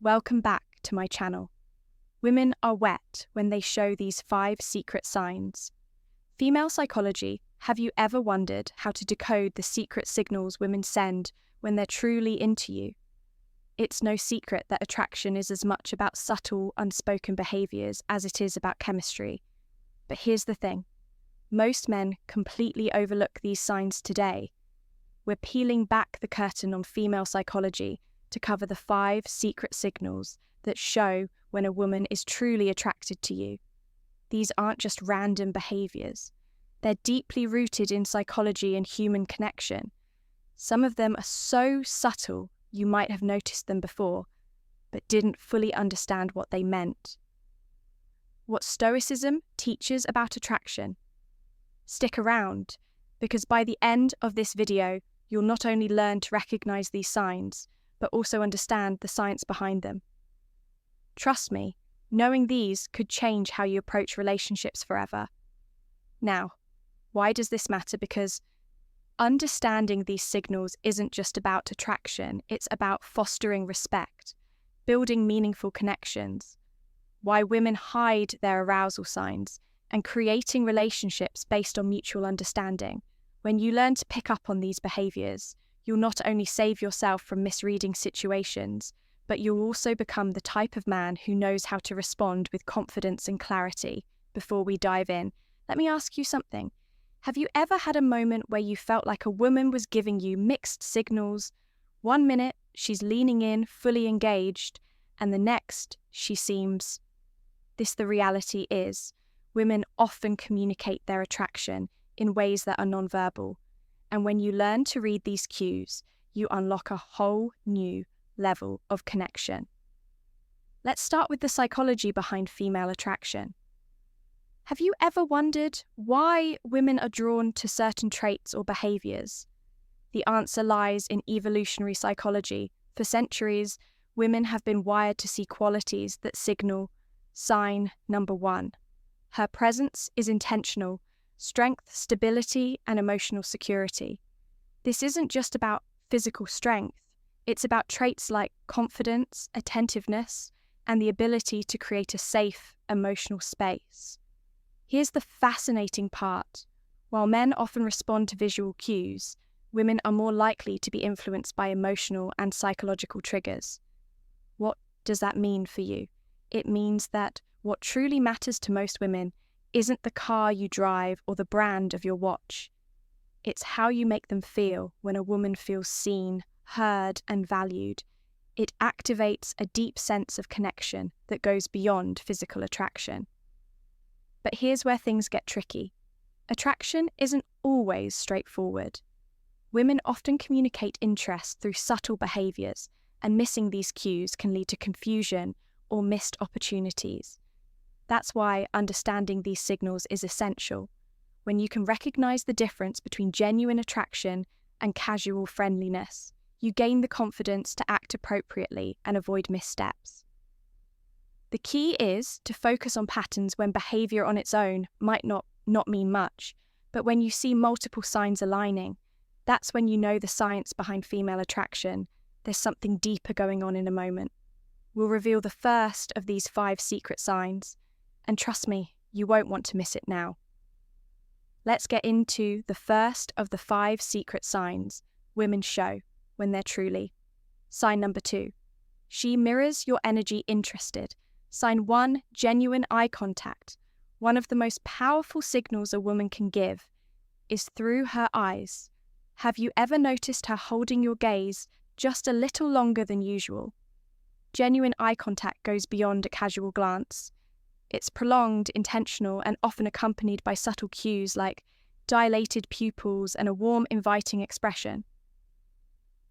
welcome back to my channel. Women are wet when they show these 5 secret signs. Female psychology, have you ever wondered how to decode the secret signals women send when they're truly into you? It's no secret that attraction is as much about subtle, unspoken behaviours as it is about chemistry. But here's the thing. Most men completely overlook these signs today. We're peeling back the curtain on female psychology to cover the 5 secret signals that show when a woman is truly attracted to you. These aren't just random behaviours. They're deeply rooted in psychology and human connection. Some of them are so subtle you might have noticed them before, but didn't fully understand what they meant. What Stoicism teaches about attraction. Stick around, because by the end of this video, you'll not only learn to recognise these signs, but also understand the science behind them. Trust me, knowing these could change how you approach relationships forever. Now, why does this matter? Because understanding these signals isn't just about attraction, it's about fostering respect, building meaningful connections, why women hide their arousal signs, and creating relationships based on mutual understanding. When you learn to pick up on these behaviours, you'll not only save yourself from misreading situations, but you'll also become the type of man who knows how to respond with confidence and clarity. Before we dive in, let me ask you something. Have you ever had a moment where you felt like a woman was giving you mixed signals? 1 minute, she's leaning in, fully engaged, and the next, she seems... The reality is, women often communicate their attraction in ways that are nonverbal. And when you learn to read these cues, you unlock a whole new level of connection. Let's start with the psychology behind female attraction. Have you ever wondered why women are drawn to certain traits or behaviours? The answer lies in evolutionary psychology. For centuries, women have been wired to see qualities that signal sign number 1. Her presence is intentional. Strength, stability, and emotional security. This isn't just about physical strength, it's about traits like confidence, attentiveness, and the ability to create a safe, emotional space. Here's the fascinating part. While men often respond to visual cues, women are more likely to be influenced by emotional and psychological triggers. What does that mean for you? It means that what truly matters to most women isn't the car you drive or the brand of your watch. It's how you make them feel when a woman feels seen, heard, and valued. It activates a deep sense of connection that goes beyond physical attraction. But here's where things get tricky. Attraction isn't always straightforward. Women often communicate interest through subtle behaviours, and missing these cues can lead to confusion or missed opportunities. That's why understanding these signals is essential. When you can recognise the difference between genuine attraction and casual friendliness, you gain the confidence to act appropriately and avoid missteps. The key is to focus on patterns when behaviour on its own might not mean much, but when you see multiple signs aligning, that's when you know the science behind female attraction. There's something deeper going on in a moment. We'll reveal the first of these 5 secret signs, and trust me, you won't want to miss it now. Let's get into the first of the 5 secret signs women show when they're truly. Sign number 2. She mirrors your energy interested. Sign 1, genuine eye contact. One of the most powerful signals a woman can give is through her eyes. Have you ever noticed her holding your gaze just a little longer than usual? Genuine eye contact goes beyond a casual glance. It's prolonged, intentional, and often accompanied by subtle cues like dilated pupils and a warm, inviting expression.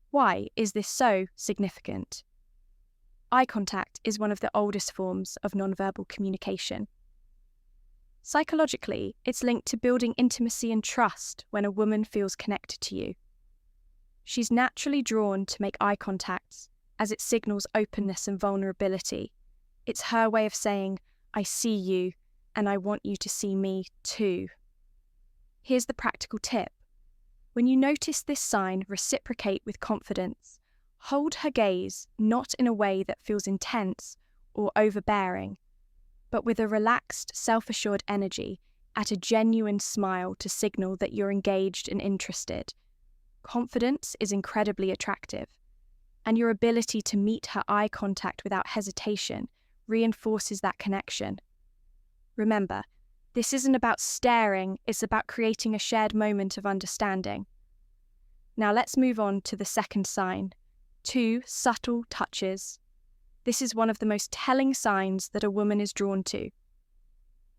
Why is this so significant? Eye contact is one of the oldest forms of nonverbal communication. Psychologically, it's linked to building intimacy and trust when a woman feels connected to you. She's naturally drawn to make eye contact as it signals openness and vulnerability. It's her way of saying, I see you, and I want you to see me too. Here's the practical tip. When you notice this sign, reciprocate with confidence. Hold her gaze, not in a way that feels intense or overbearing, but with a relaxed, self-assured energy, at a genuine smile to signal that you're engaged and interested. Confidence is incredibly attractive, and your ability to meet her eye contact without hesitation reinforces that connection. Remember, this isn't about staring, it's about creating a shared moment of understanding. Now let's move on to the second sign, 2 subtle touches. This is one of the most telling signs that a woman is drawn to.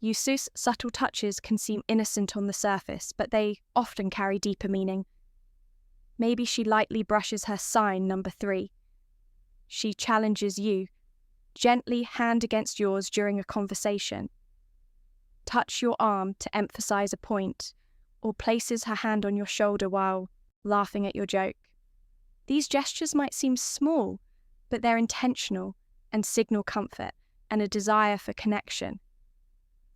Yusu's subtle touches can seem innocent on the surface, but they often carry deeper meaning. Maybe she lightly brushes her sign number 3. She challenges you, gently hand against yours during a conversation. Touch your arm to emphasize a point, or places her hand on your shoulder while laughing at your joke. These gestures might seem small, but they're intentional and signal comfort and a desire for connection.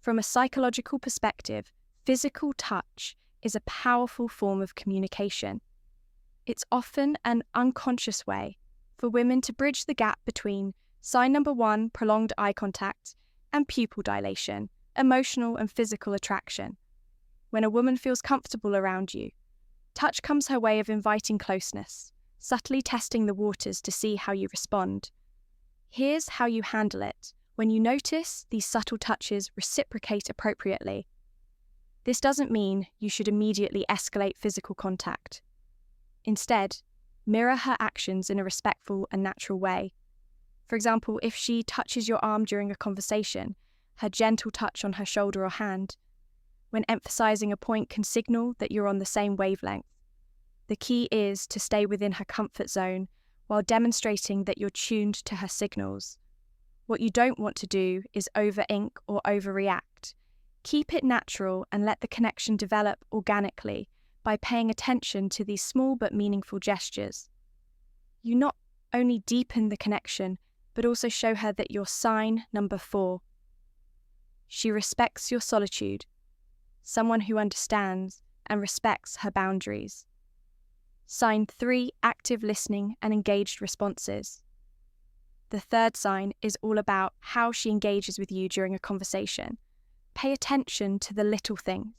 From a psychological perspective, physical touch is a powerful form of communication. It's often an unconscious way for women to bridge the gap between sign number 1, prolonged eye contact, and pupil dilation, emotional and physical attraction. When a woman feels comfortable around you, touch comes her way of inviting closeness, subtly testing the waters to see how you respond. Here's how you handle it when you notice these subtle touches reciprocate appropriately. This doesn't mean you should immediately escalate physical contact. Instead, mirror her actions in a respectful and natural way. For example, if she touches your arm during a conversation, her gentle touch on her shoulder or hand, when emphasizing a point, can signal that you're on the same wavelength. The key is to stay within her comfort zone while demonstrating that you're tuned to her signals. What you don't want to do is over-ink or overreact. Keep it natural and let the connection develop organically by paying attention to these small but meaningful gestures. You not only deepen the connection, but also show her that you're sign number 4. She respects your solitude, someone who understands and respects her boundaries. Sign 3, active listening and engaged responses. The third sign is all about how she engages with you during a conversation. Pay attention to the little things.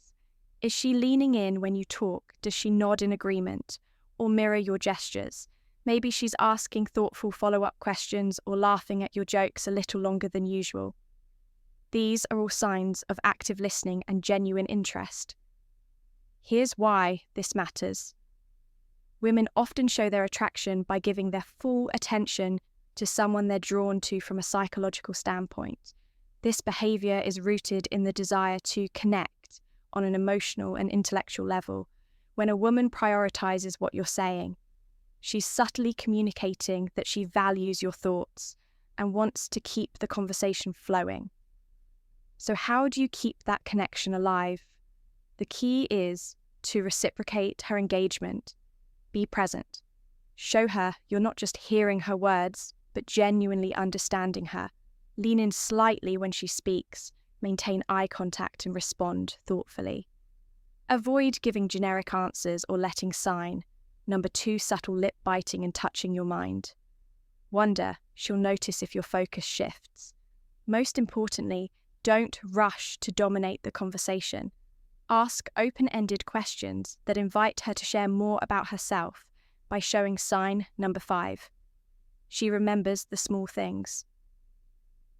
Is she leaning in when you talk? Does she nod in agreement or mirror your gestures? Maybe she's asking thoughtful follow-up questions or laughing at your jokes a little longer than usual. These are all signs of active listening and genuine interest. Here's why this matters. Women often show their attraction by giving their full attention to someone they're drawn to from a psychological standpoint. This behavior is rooted in the desire to connect on an emotional and intellectual level. When a woman prioritizes what you're saying, she's subtly communicating that she values your thoughts and wants to keep the conversation flowing. So how do you keep that connection alive? The key is to reciprocate her engagement. Be present. Show her you're not just hearing her words, but genuinely understanding her. Lean in slightly when she speaks. Maintain eye contact and respond thoughtfully. Avoid giving generic answers or letting sign. Number 2, subtle lip biting and touching your mind. Wonder, she'll notice if your focus shifts. Most importantly, don't rush to dominate the conversation. Ask open-ended questions that invite her to share more about herself by showing sign number 5. She remembers the small things.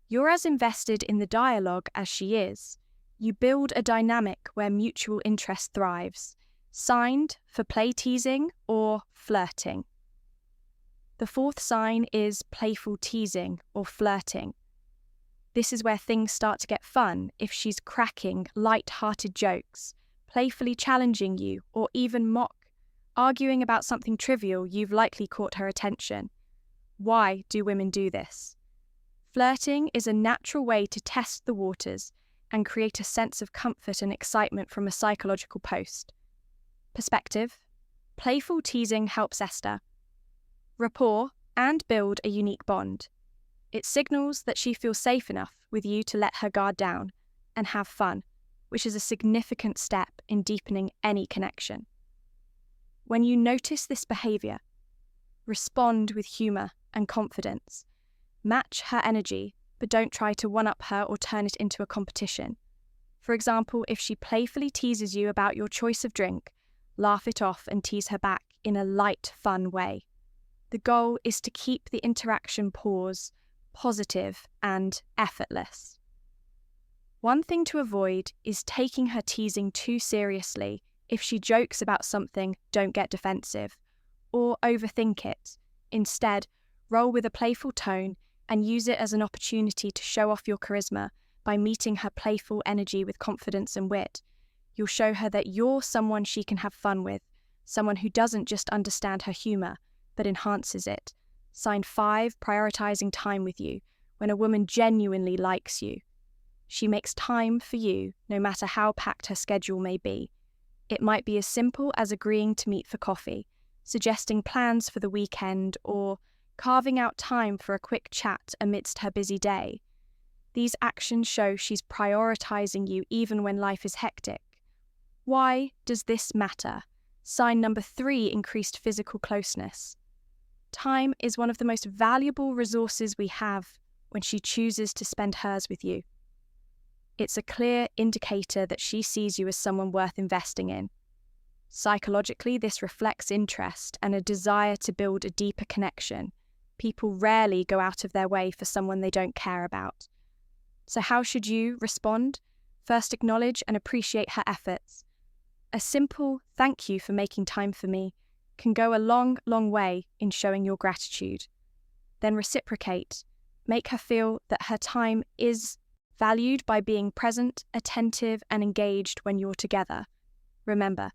You're as invested in the dialogue as she is. You build a dynamic where mutual interest thrives, signed for play teasing or flirting. The 4th sign is playful teasing or flirting. This is where things start to get fun if she's cracking light-hearted jokes, playfully challenging you, or even arguing about something trivial. You've likely caught her attention. Why do women do this? Flirting is a natural way to test the waters and create a sense of comfort and excitement from a psychological post. Perspective. Playful teasing helps Esther rapport and build a unique bond. It signals that she feels safe enough with you to let her guard down and have fun, which is a significant step in deepening any connection. When you notice this behavior, Respond with humor and confidence. Match her energy, but don't try to one-up her or turn it into a competition. For example, if she playfully teases you about your choice of drink, laugh it off and tease her back in a light, fun way. The goal is to keep the interaction positive and effortless. One thing to avoid is taking her teasing too seriously. If she jokes about something, don't get defensive or overthink it. Instead, roll with a playful tone and use it as an opportunity to show off your charisma by meeting her playful energy with confidence and wit. You'll show her that you're someone she can have fun with, someone who doesn't just understand her humor, but enhances it. Sign 5, prioritizing time with you. When a woman genuinely likes you, she makes time for you, no matter how packed her schedule may be. It might be as simple as agreeing to meet for coffee, suggesting plans for the weekend, or carving out time for a quick chat amidst her busy day. These actions show she's prioritizing you even when life is hectic. Why does this matter? Sign number 3, increased physical closeness. Time is one of the most valuable resources we have when she chooses to spend hers with you. It's a clear indicator that she sees you as someone worth investing in. Psychologically, this reflects interest and a desire to build a deeper connection. People rarely go out of their way for someone they don't care about. So how should you respond? First, acknowledge and appreciate her efforts. A simple "thank you for making time for me" can go a long, long way in showing your gratitude. Then reciprocate. Make her feel that her time is valued by being present, attentive, and engaged when you're together. Remember,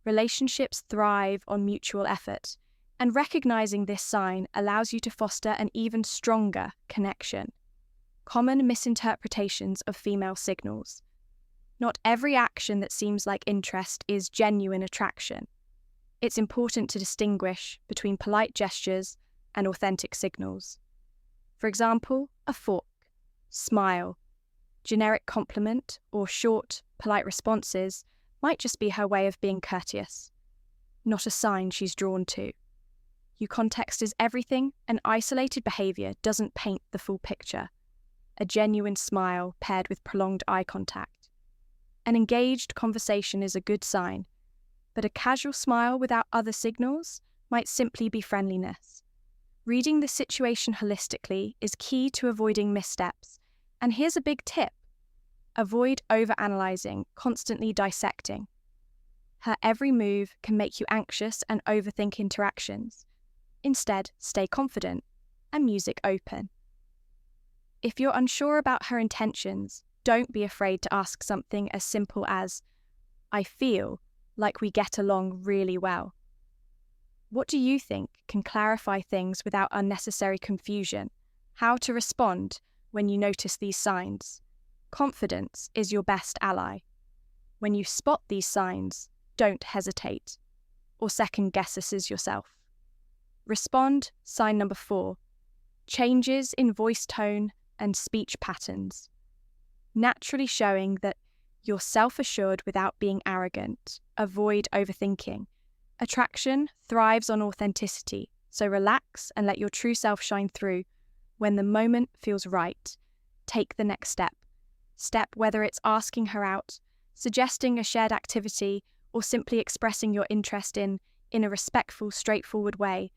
relationships thrive on mutual effort, and recognizing this sign allows you to foster an even stronger connection. Common misinterpretations of female signals. Not every action that seems like interest is genuine attraction. It's important to distinguish between polite gestures and authentic signals. For example, a fork, smile, generic compliment, or short, polite responses might just be her way of being courteous, not a sign she's drawn to. Your context is everything, and isolated behavior doesn't paint the full picture. A genuine smile paired with prolonged eye contact. An engaged conversation is a good sign, but a casual smile without other signals might simply be friendliness. Reading the situation holistically is key to avoiding missteps, and here's a big tip. Avoid overanalyzing, constantly dissecting. Her every move can make you anxious and overthink interactions. Instead, stay confident and music open. If you're unsure about her intentions, don't be afraid to ask something as simple as, "I feel like we get along really well." What do you think can clarify things without unnecessary confusion? How to respond when you notice these signs? Confidence is your best ally. When you spot these signs, don't hesitate or second guess this yourself. Respond, sign number 4. Changes in voice tone and speech patterns. Naturally showing that you're self-assured without being arrogant. Avoid overthinking. Attraction thrives on authenticity, so relax and let your true self shine through. When the moment feels right, take the next step. Whether it's asking her out, suggesting a shared activity, or simply expressing your interest in a respectful, straightforward way.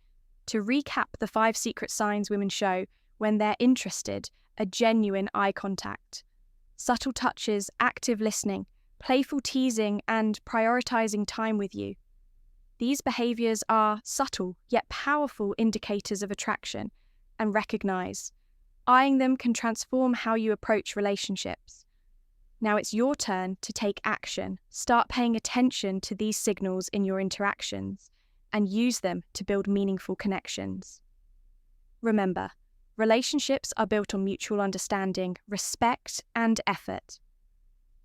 To recap the 5 secret signs women show when they're interested: a genuine eye contact, subtle touches, active listening, playful teasing, and prioritizing time with you. These behaviors are subtle yet powerful indicators of attraction, and recognize. Eyeing them can transform how you approach relationships. Now it's your turn to take action. Start paying attention to these signals in your interactions and use them to build meaningful connections. Remember, relationships are built on mutual understanding, respect, and effort.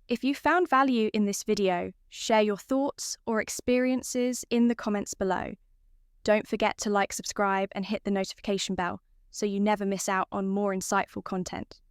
If you found value in this video, share your thoughts or experiences in the comments below. Don't forget to like, subscribe, and hit the notification bell so you never miss out on more insightful content.